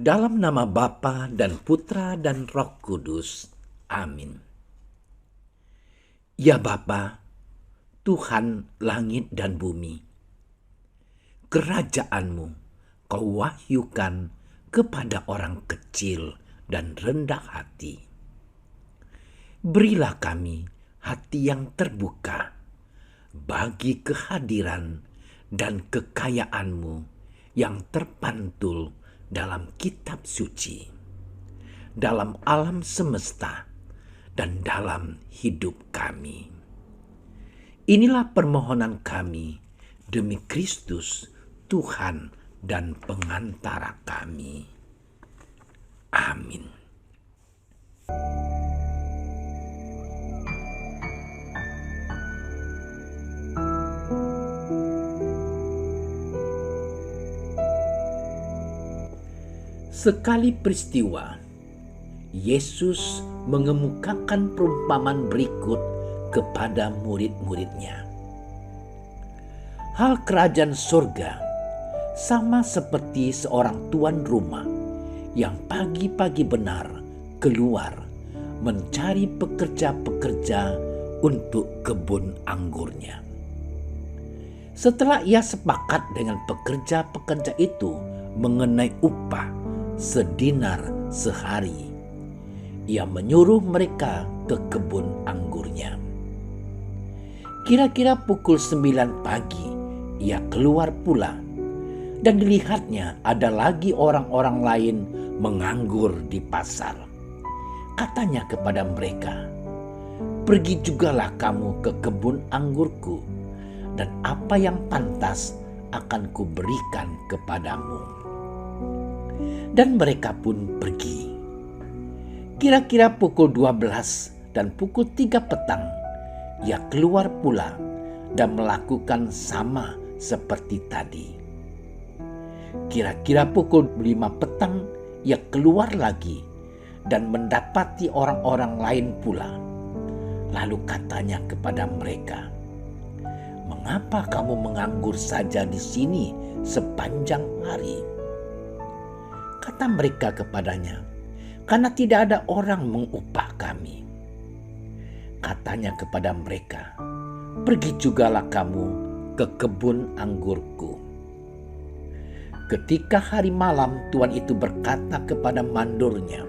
Dalam nama Bapa dan Putra dan Roh Kudus. Amin. Ya Bapa, Tuhan langit dan bumi, kerajaan-Mu Kau wahyukan kepada orang kecil dan rendah hati. Berilah kami hati yang terbuka bagi kehadiran dan kekayaan-Mu yang terpantul dalam kitab suci, dalam alam semesta, dan dalam hidup kami. Inilah permohonan kami demi Kristus, Tuhan dan pengantara kami. Amin. Sekali peristiwa, Yesus mengemukakan perumpamaan berikut kepada murid-muridnya. Hal kerajaan surga sama seperti seorang tuan rumah yang pagi-pagi benar keluar mencari pekerja-pekerja untuk kebun anggurnya. Setelah ia sepakat dengan pekerja-pekerja itu mengenai upah sedinar sehari, ia menyuruh mereka ke kebun anggurnya. Kira-kira pukul 9 pagi ia keluar pula, dan dilihatnya ada lagi orang-orang lain menganggur di pasar. Katanya kepada mereka, "Pergi jugalah kamu ke kebun anggurku, dan apa yang pantas akan kuberikan kepadamu." Dan mereka pun pergi. Kira-kira pukul 12 dan pukul 3 petang, ia keluar pula dan melakukan sama seperti tadi. Kira-kira pukul 5 petang, ia keluar lagi dan mendapati orang-orang lain pula. Lalu katanya kepada mereka, "Mengapa kamu menganggur saja di sini sepanjang hari?" Kata mereka kepadanya, "Karena tidak ada orang mengupah kami." Katanya kepada mereka, "Pergi jugalah kamu ke kebun anggurku." Ketika hari malam, tuan itu berkata kepada mandornya,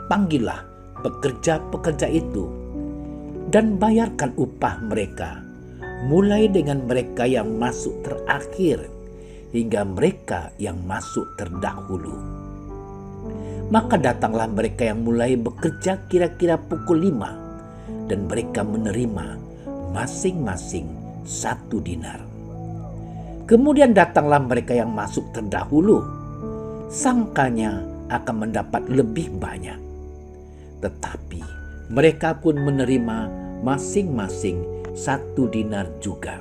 "Panggillah pekerja-pekerja itu dan bayarkan upah mereka, mulai dengan mereka yang masuk terakhir hingga mereka yang masuk terdahulu." Maka datanglah mereka yang mulai bekerja kira-kira pukul 5, dan mereka menerima masing-masing 1 dinar. Kemudian datanglah mereka yang masuk terdahulu, sangkanya akan mendapat lebih banyak. Tetapi mereka pun menerima masing-masing 1 dinar juga.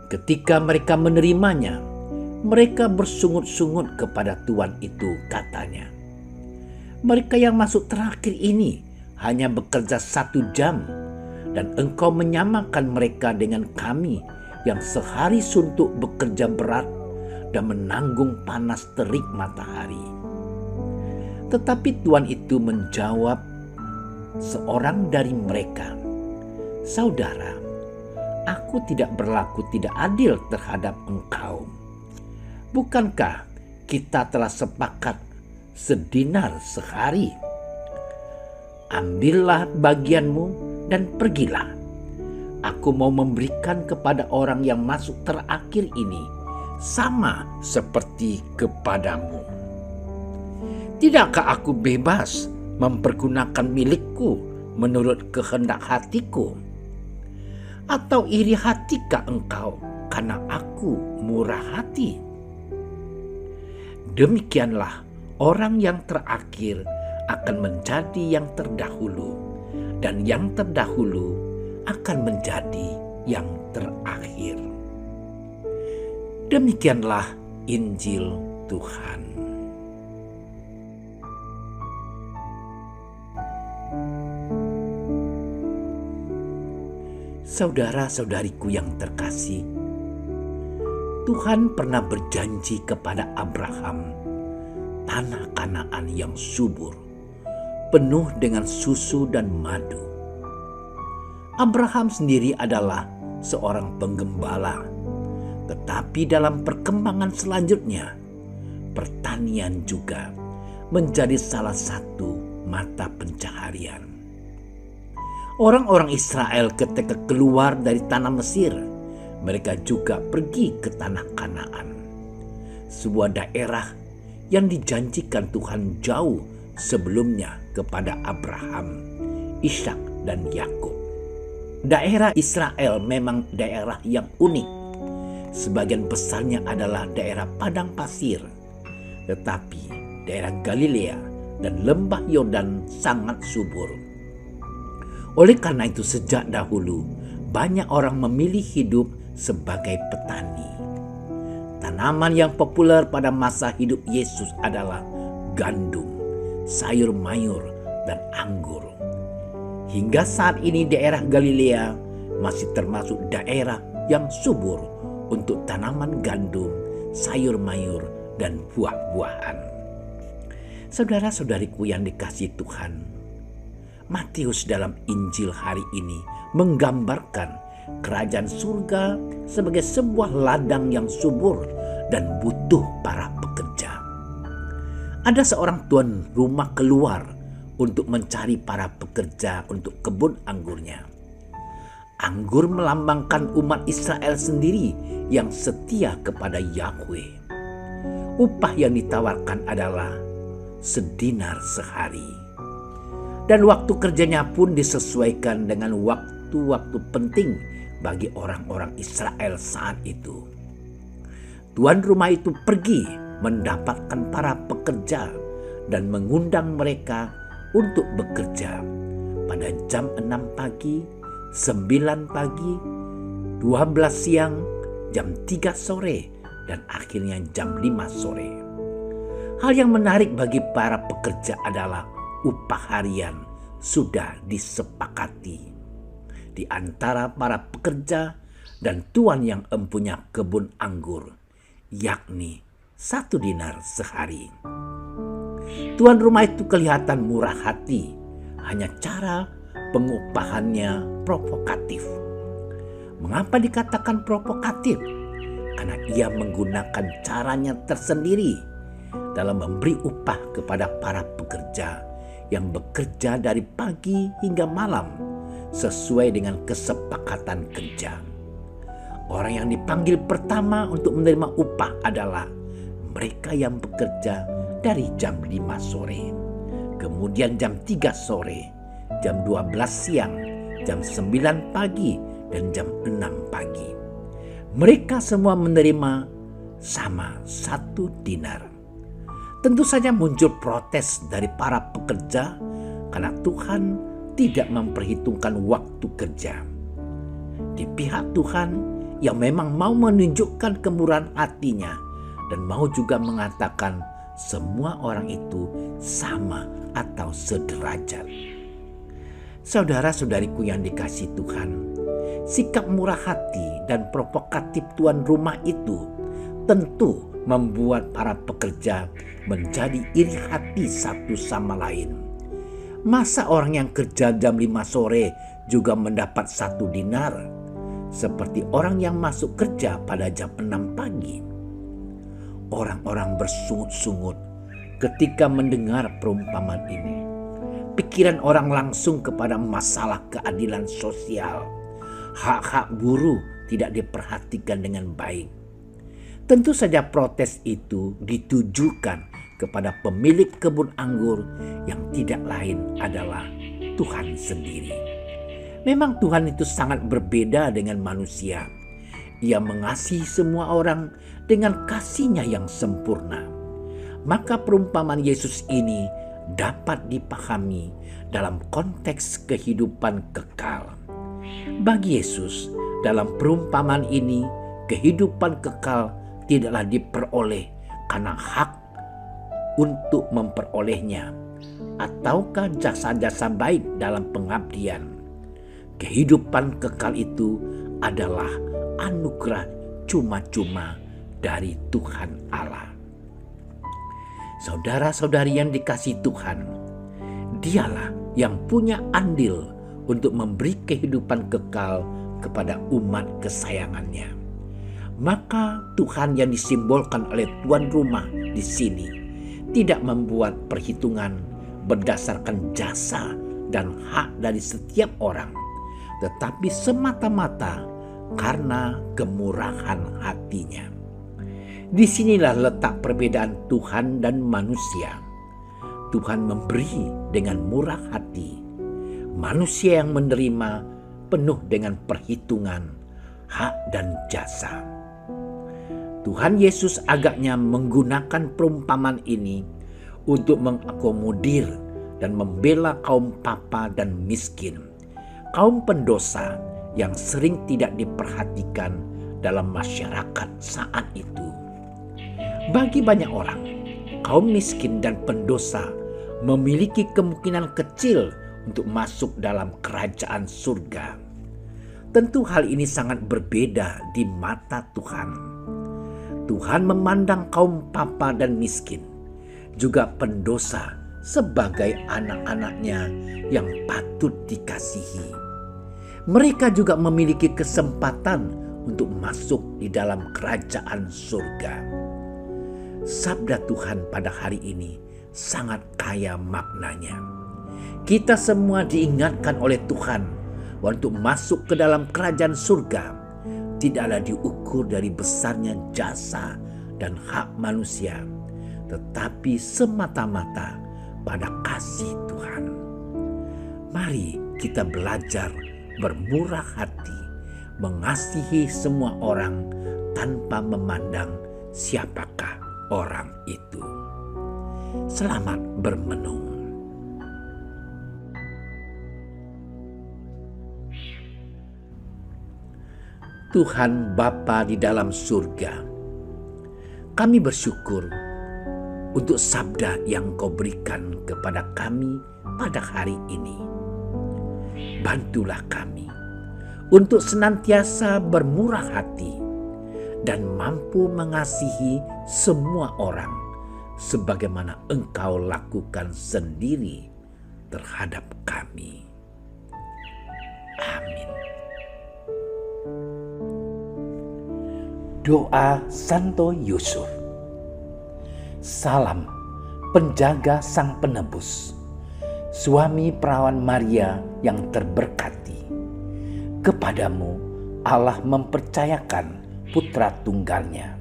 Ketika mereka menerimanya, mereka bersungut-sungut kepada tuan itu, katanya, "Mereka yang masuk terakhir ini hanya bekerja 1 jam, dan engkau menyamakan mereka dengan kami yang sehari suntuk bekerja berat dan menanggung panas terik matahari." Tetapi tuan itu menjawab seorang dari mereka, "Saudara, aku tidak berlaku tidak adil terhadap engkau. Bukankah kita telah sepakat sedinar sehari? Ambillah bagianmu dan pergilah. Aku mau memberikan kepada orang yang masuk terakhir ini sama seperti kepadamu. Tidakkah aku bebas mempergunakan milikku menurut kehendak hatiku? Atau iri hatikah engkau karena aku murah hati?" Demikianlah orang yang terakhir akan menjadi yang terdahulu, dan yang terdahulu akan menjadi yang terakhir. Demikianlah Injil Tuhan. Saudara-saudariku yang terkasih, Tuhan pernah berjanji kepada Abraham tanah Kanaan yang subur, penuh dengan susu dan madu. Abraham sendiri adalah seorang penggembala, tetapi dalam perkembangan selanjutnya, pertanian juga menjadi salah satu mata pencaharian. Orang-orang Israel ketika keluar dari tanah Mesir, mereka juga pergi ke tanah Kanaan, sebuah daerah yang dijanjikan Tuhan jauh sebelumnya kepada Abraham, Ishak, dan Yakub. Daerah Israel memang daerah yang unik. Sebagian besarnya adalah daerah padang pasir, tetapi daerah Galilea dan lembah Yordan sangat subur. Oleh karena itu sejak dahulu banyak orang memilih hidup sebagai petani. Tanaman yang populer pada masa hidup Yesus adalah gandum, sayur mayur, dan anggur. Hingga saat ini daerah Galilea masih termasuk daerah yang subur untuk tanaman gandum, sayur mayur, dan buah-buahan. Saudara-saudariku yang dikasihi Tuhan, Matius dalam Injil hari ini menggambarkan kerajaan surga sebagai sebuah ladang yang subur dan butuh para pekerja. Ada seorang tuan rumah keluar untuk mencari para pekerja untuk kebun anggurnya. Anggur melambangkan umat Israel sendiri yang setia kepada Yahweh. Upah yang ditawarkan adalah sedinar sehari. Dan waktu kerjanya pun disesuaikan dengan waktu-waktu penting bagi orang-orang Israel saat itu. Tuan rumah itu pergi mendapatkan para pekerja dan mengundang mereka untuk bekerja pada jam 6 pagi, 9 pagi, 12 siang, jam 3 sore, dan akhirnya jam 5 sore. Hal yang menarik bagi para pekerja adalah upah harian sudah disepakati di antara para pekerja dan tuan yang empunya kebun anggur, yakni 1 dinar sehari. Tuan rumah itu kelihatan murah hati, hanya cara pengupahannya provokatif. Mengapa dikatakan provokatif? Karena ia menggunakan caranya tersendiri dalam memberi upah kepada para pekerja yang bekerja dari pagi hingga malam sesuai dengan kesepakatan kerja. Orang yang dipanggil pertama untuk menerima upah adalah mereka yang bekerja dari jam 5 sore, kemudian jam 3 sore, jam 12 siang, jam 9 pagi, dan jam 6 pagi. Mereka semua menerima sama 1 dinar. Tentu saja muncul protes dari para pekerja karena Tuhan tidak memperhitungkan waktu kerja. Di pihak Tuhan yang memang mau menunjukkan kemurahan hatinya dan mau juga mengatakan semua orang itu sama atau sederajat. Saudara-saudariku yang dikasihi Tuhan, sikap murah hati dan provokatif tuan rumah itu tentu membuat para pekerja menjadi iri hati satu sama lain. Masa orang yang kerja jam 5 sore juga mendapat 1 dinar, seperti orang yang masuk kerja pada jam 6 pagi? Orang-orang bersungut-sungut ketika mendengar perumpamaan ini. Pikiran orang langsung kepada masalah keadilan sosial. Hak-hak buruh tidak diperhatikan dengan baik. Tentu saja protes itu ditujukan kepada pemilik kebun anggur yang tidak lain adalah Tuhan sendiri. Memang Tuhan itu sangat berbeda dengan manusia. Ia mengasihi semua orang dengan kasih-Nya yang sempurna. Maka perumpamaan Yesus ini dapat dipahami dalam konteks kehidupan kekal. Bagi Yesus, dalam perumpamaan ini, kehidupan kekal tidaklah diperoleh karena hak untuk memperolehnya ataukah jasa-jasa baik dalam pengabdian. Kehidupan kekal itu adalah anugerah cuma-cuma dari Tuhan Allah. Saudara-saudari yang dikasihi Tuhan, Dialah yang punya andil untuk memberi kehidupan kekal kepada umat kesayangannya. Maka Tuhan yang disimbolkan oleh tuan rumah di sini tidak membuat perhitungan berdasarkan jasa dan hak dari setiap orang, tetapi semata-mata karena kemurahan hatinya. Disinilah letak perbedaan Tuhan dan manusia. Tuhan memberi dengan murah hati. Manusia yang menerima penuh dengan perhitungan, hak dan jasa. Tuhan Yesus agaknya menggunakan perumpamaan ini untuk mengakomodir dan membela kaum papa dan miskin, kaum pendosa yang sering tidak diperhatikan dalam masyarakat saat itu. Bagi banyak orang, kaum miskin dan pendosa memiliki kemungkinan kecil untuk masuk dalam kerajaan surga. Tentu hal ini sangat berbeda di mata Tuhan. Tuhan memandang kaum papa dan miskin, juga pendosa, sebagai anak-anaknya yang patut dikasihi. Mereka juga memiliki kesempatan untuk masuk di dalam kerajaan surga. Sabda Tuhan pada hari ini sangat kaya maknanya. Kita semua diingatkan oleh Tuhan untuk masuk ke dalam kerajaan surga tidaklah diukur dari besarnya jasa dan hak manusia, tetapi semata-mata pada kasih Tuhan. Mari kita belajar bermurah hati, mengasihi semua orang tanpa memandang siapakah orang itu. Selamat bermenung. Tuhan Bapa di dalam surga, kami bersyukur untuk sabda yang Kau berikan kepada kami pada hari ini. Bantulah kami untuk senantiasa bermurah hati dan mampu mengasihi semua orang sebagaimana Engkau lakukan sendiri terhadap kami. Amin. Doa Santo Yusuf. Salam penjaga Sang Penebus, suami perawan Maria yang terberkati. Kepadamu Allah mempercayakan putra tunggalnya.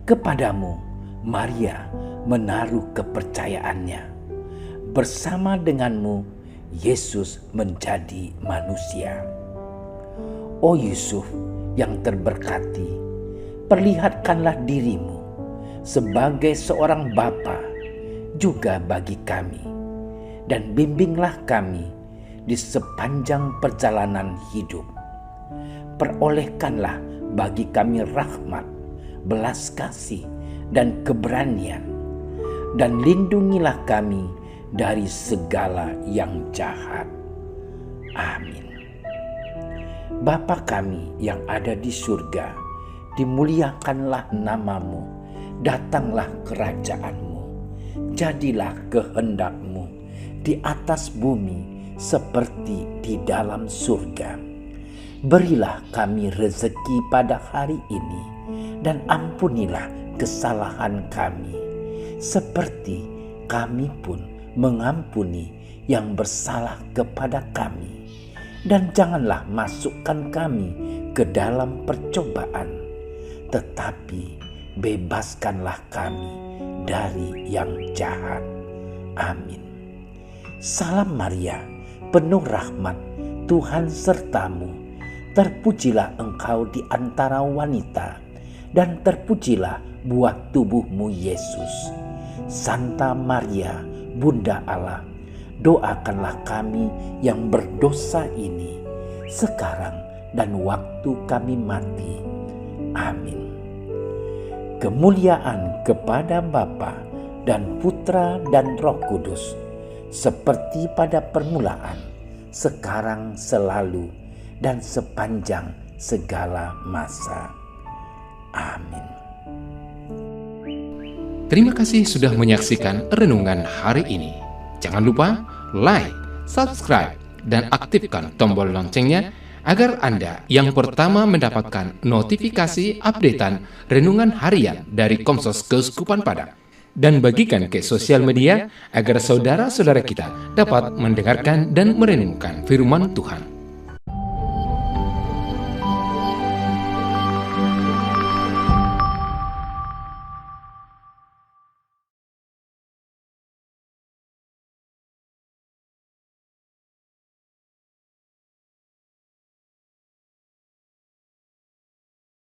Kepadamu Maria menaruh kepercayaannya. Bersama denganmu Yesus menjadi manusia. O Yusuf yang terberkati, perlihatkanlah dirimu sebagai seorang bapa juga bagi kami, dan bimbinglah kami di sepanjang perjalanan hidup. Perolehkanlah bagi kami rahmat, belas kasih, dan keberanian, dan lindungilah kami dari segala yang jahat. Amin. Bapa kami yang ada di surga, dimuliakanlah namamu, datanglah kerajaanmu, jadilah kehendak-mu di atas bumi seperti di dalam surga. Berilah kami rezeki pada hari ini, dan ampunilah kesalahan kami, seperti kami pun mengampuni yang bersalah kepada kami. Dan janganlah masukkan kami ke dalam percobaan, tetapi bebaskanlah kami dari yang jahat. Amin. Salam Maria, penuh rahmat, Tuhan sertamu. Terpujilah engkau di antara wanita, dan terpujilah buah tubuhmu Yesus. Santa Maria, Bunda Allah, doakanlah kami yang berdosa ini, sekarang dan waktu kami mati. Amin. Kemuliaan kepada Bapa dan Putra dan Roh Kudus, seperti pada permulaan, sekarang, selalu, dan sepanjang segala masa. Amin. Terima kasih sudah menyaksikan renungan hari ini. Jangan lupa like, subscribe, dan aktifkan tombol loncengnya agar Anda yang pertama mendapatkan notifikasi updatean renungan harian dari Komsos Keuskupan Padang. Dan bagikan ke sosial media agar saudara-saudara kita dapat mendengarkan dan merenungkan firman Tuhan.